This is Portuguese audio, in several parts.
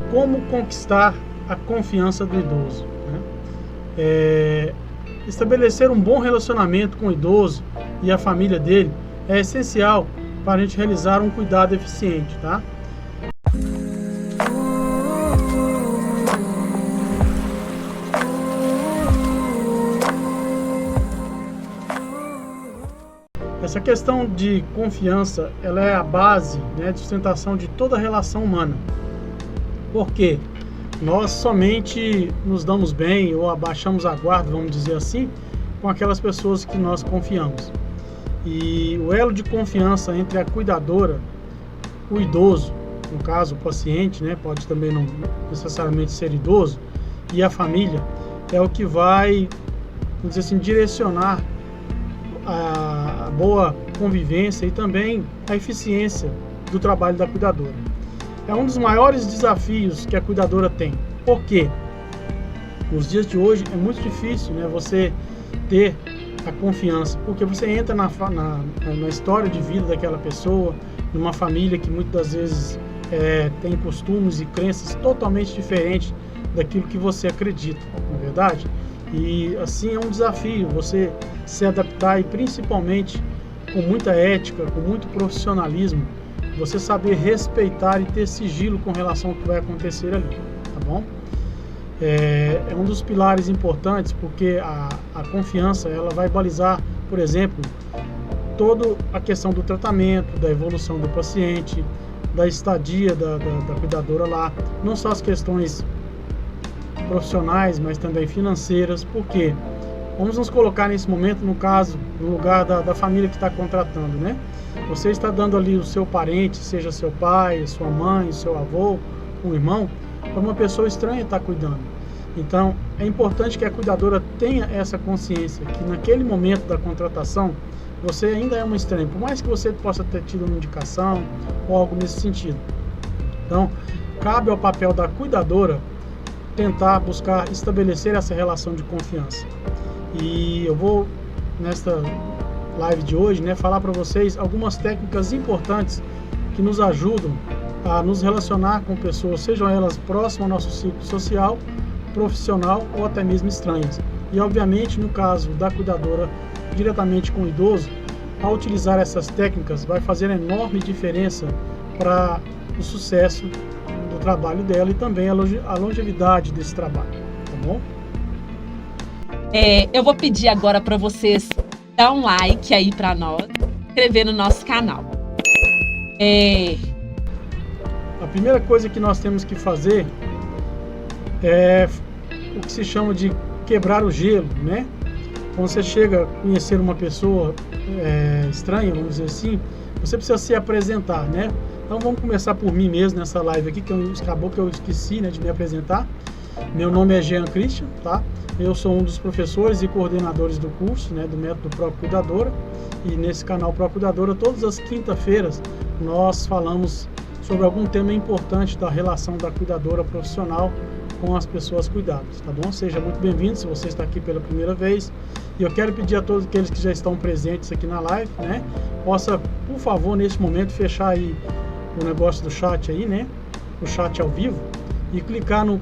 Como conquistar a confiança do idoso, né? Estabelecer um bom relacionamento com o idoso e a família dele é essencial para a gente realizar um cuidado eficiente, tá? Essa questão de confiança, ela é a base, né, de sustentação de toda a relação humana. Por quê? Nós somente nos damos bem ou abaixamos a guarda, vamos dizer assim, com aquelas pessoas que nós confiamos. E o elo de confiança entre a cuidadora, o idoso, no caso o paciente, né, pode também não necessariamente ser idoso, e a família, é o que vai, vamos dizer assim, direcionar a boa convivência e também a eficiência do trabalho da cuidadora. É um dos maiores desafios que a cuidadora tem. Por quê? Nos dias de hoje é muito difícil, né, você ter a confiança, porque você entra na história de vida daquela pessoa, numa família que muitas das vezes tem costumes e crenças totalmente diferentes daquilo que você acredita, não é verdade? E assim é um desafio você se adaptar e principalmente com muita ética, com muito profissionalismo, você saber respeitar e ter sigilo com relação ao que vai acontecer ali, tá bom? É um dos pilares importantes, porque a confiança, ela vai balizar, por exemplo, toda a questão do tratamento, da evolução do paciente, da estadia da cuidadora lá, não só as questões profissionais, mas também financeiras. Porque vamos nos colocar nesse momento no lugar da família que está contratando, né? Você está dando ali o seu parente, seja seu pai, sua mãe, seu avô, um irmão, para uma pessoa estranha estar cuidando. Então é importante que a cuidadora tenha essa consciência que naquele momento da contratação você ainda é um estranho, por mais que você possa ter tido uma indicação ou algo nesse sentido. Então cabe ao papel da cuidadora tentar buscar estabelecer essa relação de confiança. E eu vou, nesta live de hoje, né, falar para vocês algumas técnicas importantes que nos ajudam a nos relacionar com pessoas, sejam elas próximas ao nosso ciclo social, profissional ou até mesmo estranhas. E obviamente, no caso da cuidadora diretamente com o idoso, ao utilizar essas técnicas vai fazer enorme diferença para o sucesso do trabalho dela e também a longevidade desse trabalho, tá bom? Eu vou pedir agora para vocês dar um like aí para nós, inscrever no nosso canal. A primeira coisa que nós temos que fazer é o que se chama de quebrar o gelo, né? Quando você chega a conhecer uma pessoa estranha, vamos dizer assim, você precisa se apresentar, né? Então vamos começar por mim mesmo nessa live aqui, que acabou que eu esqueci, né, de me apresentar. Meu nome é Jean Christian, tá? Eu sou um dos professores e coordenadores do curso, né, do método Procuidadora. E nesse canal Procuidadora, todas as quinta-feiras, nós falamos sobre algum tema importante da relação da cuidadora profissional com as pessoas cuidadas, tá bom? Seja muito bem-vindo se você está aqui pela primeira vez. E eu quero pedir a todos aqueles que já estão presentes aqui na live, né, possa, por favor, nesse momento, fechar aí o negócio do chat aí, né, o chat ao vivo, e clicar no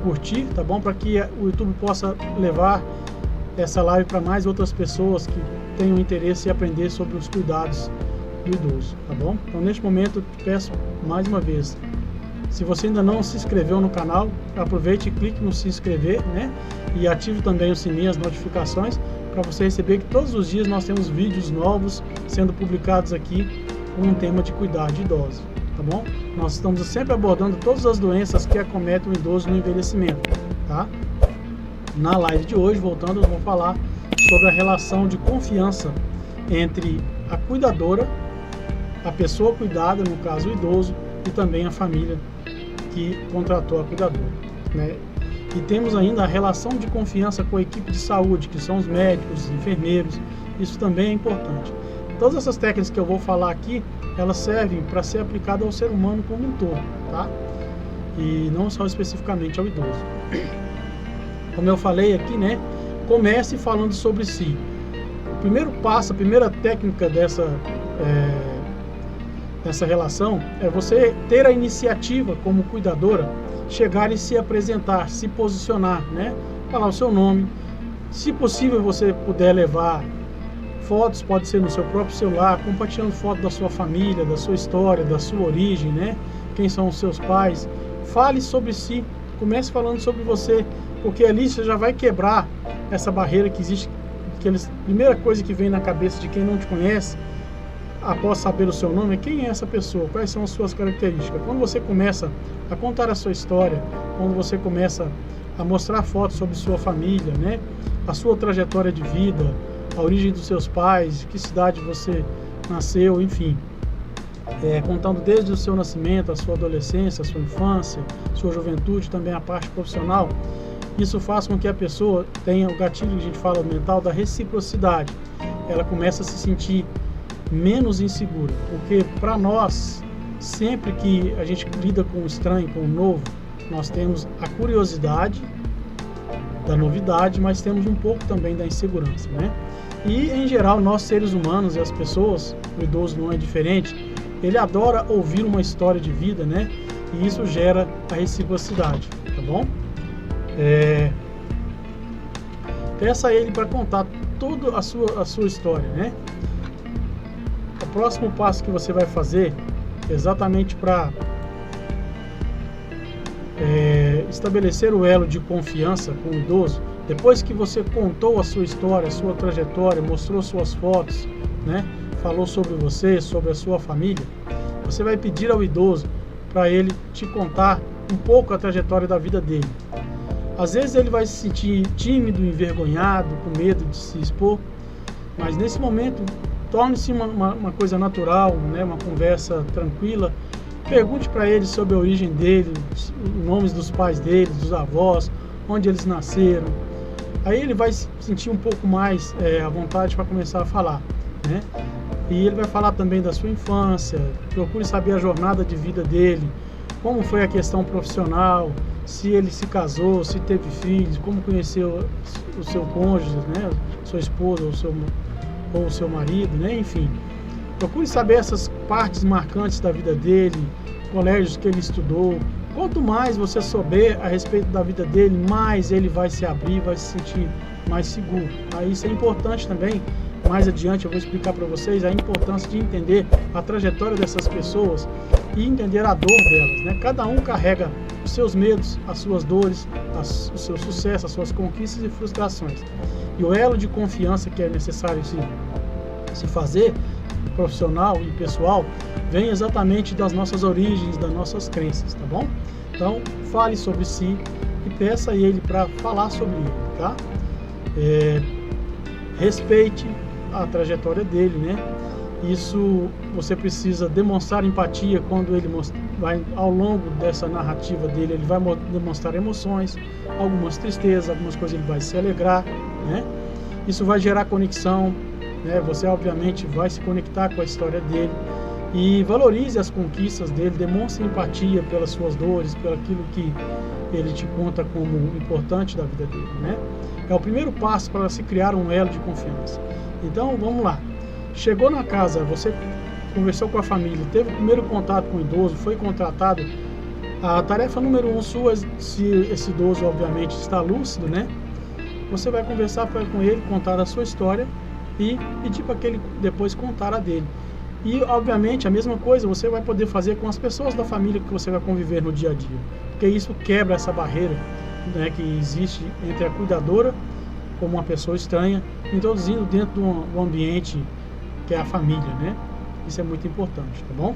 curtir, tá bom? Para que o YouTube possa levar essa live para mais outras pessoas que tenham interesse em aprender sobre os cuidados do idoso, tá bom? Então, neste momento, eu te peço mais uma vez, se você ainda não se inscreveu no canal, aproveite e clique no se inscrever, né? E ative também o sininho, as notificações, para você receber que todos os dias nós temos vídeos novos sendo publicados aqui com um tema de cuidado de idosos, tá bom? Nós estamos sempre abordando todas as doenças que acometem o idoso no envelhecimento, tá? Na live de hoje, voltando, eu vou falar sobre a relação de confiança entre a cuidadora, a pessoa cuidada, no caso o idoso, e também a família que contratou a cuidadora, né? E temos ainda a relação de confiança com a equipe de saúde, que são os médicos, os enfermeiros. Isso também é importante. Todas essas técnicas que eu vou falar aqui, elas servem para ser aplicadas ao ser humano como um todo, tá? E não só especificamente ao idoso. Como eu falei aqui, né? Comece falando sobre si. O primeiro passo, a primeira técnica nessa relação é você ter a iniciativa como cuidadora, chegar e se apresentar, se posicionar, né? Falar o seu nome. Se possível, você puder levar fotos, pode ser no seu próprio celular, compartilhando fotos da sua família, da sua história, da sua origem, né? Quem são os seus pais. Fale sobre si, comece falando sobre você, porque ali você já vai quebrar essa barreira que existe. Primeira coisa que vem na cabeça de quem não te conhece, após saber o seu nome, é quem é essa pessoa, quais são as suas características. Quando você começa a contar a sua história, quando você começa a mostrar fotos sobre sua família, né? A sua trajetória de vida, a origem dos seus pais, que cidade você nasceu, enfim. Contando desde o seu nascimento, a sua adolescência, a sua infância, sua juventude, também a parte profissional. Isso faz com que a pessoa tenha o gatilho que a gente fala mental da reciprocidade. Ela começa a se sentir menos insegura, porque para nós, sempre que a gente lida com o estranho, com o novo, nós temos a curiosidade da novidade, mas temos um pouco também da insegurança, né? E em geral, nós seres humanos e as pessoas, o idoso não é diferente, ele adora ouvir uma história de vida, né? E isso gera a reciprocidade, tá bom? Peça a ele para contar toda a sua história, né? O próximo passo que você vai fazer, exatamente para estabelecer o elo de confiança com o idoso, depois que você contou a sua história, a sua trajetória, mostrou suas fotos, né? Falou sobre você, sobre a sua família, você vai pedir ao idoso para ele te contar um pouco a trajetória da vida dele. Às vezes ele vai se sentir tímido, envergonhado, com medo de se expor, mas nesse momento torne-se uma coisa natural, né? Uma conversa tranquila. Pergunte para ele sobre a origem dele, os nomes dos pais dele, dos avós, onde eles nasceram. Aí ele vai se sentir um pouco mais à vontade para começar a falar, né? E ele vai falar também da sua infância. Procure saber a jornada de vida dele, como foi a questão profissional, se ele se casou, se teve filhos, como conheceu o seu cônjuge, né? Sua esposa ou o seu marido, né? Enfim. Procure saber essas partes marcantes da vida dele, colégios que ele estudou. Quanto mais você souber a respeito da vida dele, mais ele vai se abrir, vai se sentir mais seguro. Aí isso é importante também. Mais adiante eu vou explicar para vocês a importância de entender a trajetória dessas pessoas e entender a dor delas, né? Cada um carrega os seus medos, as suas dores, o seu sucesso, as suas conquistas e frustrações. E o elo de confiança que é necessário se fazer, profissional e pessoal, vem exatamente das nossas origens, das nossas crenças, tá bom? Então, fale sobre si e peça a ele para falar sobre ele, tá? Respeite a trajetória dele, né? Isso você precisa demonstrar empatia quando ele vai, ao longo dessa narrativa dele, ele vai demonstrar emoções, algumas tristezas, algumas coisas ele vai se alegrar, né? Isso vai gerar conexão, né? Você obviamente vai se conectar com a história dele e valorize as conquistas dele, demonstre empatia pelas suas dores, pelo aquilo que ele te conta como importante da vida dele, né? É o primeiro passo para se criar um elo de confiança. Então, vamos lá. Chegou na casa, você conversou com a família, teve o primeiro contato com o idoso, foi contratado. A tarefa número 1 sua, se esse idoso obviamente está lúcido, né? Você vai conversar com ele, contar a sua história e pedir para que ele depois contar a dele. E, obviamente, a mesma coisa você vai poder fazer com as pessoas da família que você vai conviver no dia a dia. Porque isso quebra essa barreira, né, que existe entre a cuidadora, como uma pessoa estranha, introduzindo dentro do ambiente que é a família, né? Isso é muito importante, tá bom?